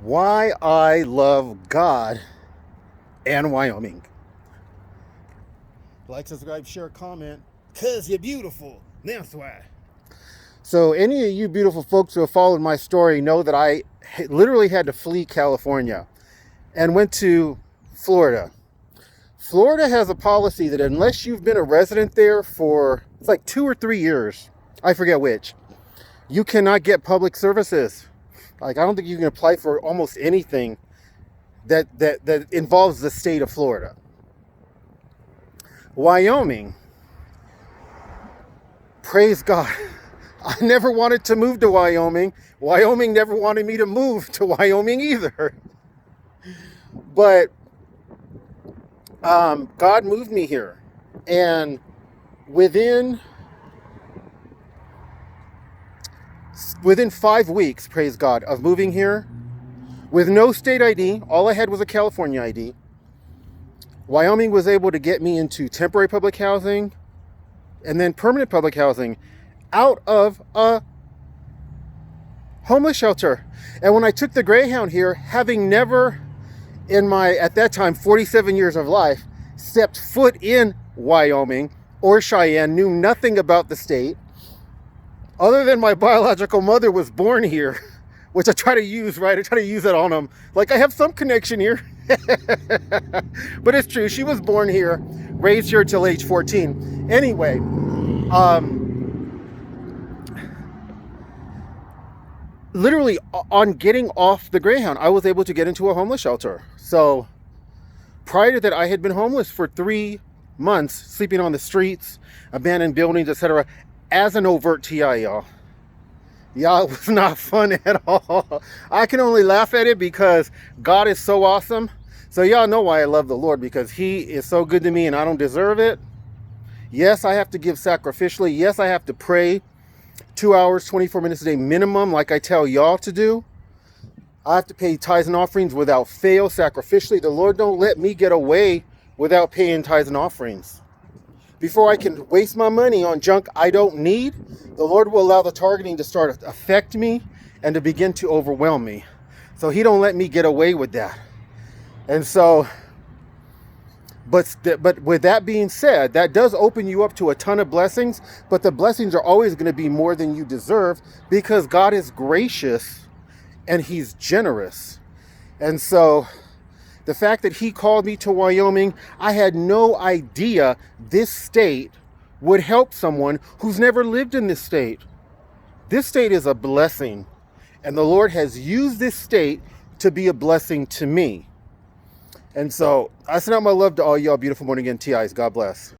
Why I love God and Wyoming. Like, subscribe, share, comment, because you're beautiful. That's why. So any of you beautiful folks who have followed my story know that I literally had to flee California and went to Florida. Florida has a policy that unless you've been a resident there for, it's like 2 or 3 years, I forget which, you cannot get public services. Like, I don't think you can apply for almost anything that involves the state of Florida. Wyoming, praise God. I never wanted to move to Wyoming. Wyoming never wanted me to move to Wyoming either. But God moved me here. And within 5 weeks, praise God, of moving here, with no state ID, all I had was a California ID, Wyoming was able to get me into temporary public housing and then permanent public housing out of a homeless shelter. And when I took the Greyhound here, having never in my, at that time, 47 years of life, stepped foot in Wyoming or Cheyenne, knew nothing about the state, other than my biological mother was born here, which I try to use, right? I try to use that on them. Like, I have some connection here. But it's true. She was born here, raised here till age 14. Anyway, literally on getting off the Greyhound, I was able to get into a homeless shelter. So prior to that, I had been homeless for 3 months, sleeping on the streets, abandoned buildings, etc., as an overt TI, y'all. Y'all, it was not fun at all. I can only laugh at it because God is so awesome. So y'all know why I love the Lord, because he is so good to me and I don't deserve it. Yes, I have to give sacrificially. Yes, I have to pray 2 hours, 24 minutes a day minimum, like I tell y'all to do. I have to pay tithes and offerings without fail, sacrificially. The Lord don't let me get away without paying tithes and offerings. Before I can waste my money on junk I don't need, the Lord will allow the targeting to start to affect me and to begin to overwhelm me. So he don't let me get away with that. And so, but with that being said, that does open you up to a ton of blessings, but the blessings are always going to be more than you deserve, because God is gracious and he's generous. And so the fact that he called me to Wyoming, I had no idea this state would help someone who's never lived in this state. This state is a blessing, and the Lord has used this state to be a blessing to me. And so I send out my love to all y'all beautiful born again TIs. God bless.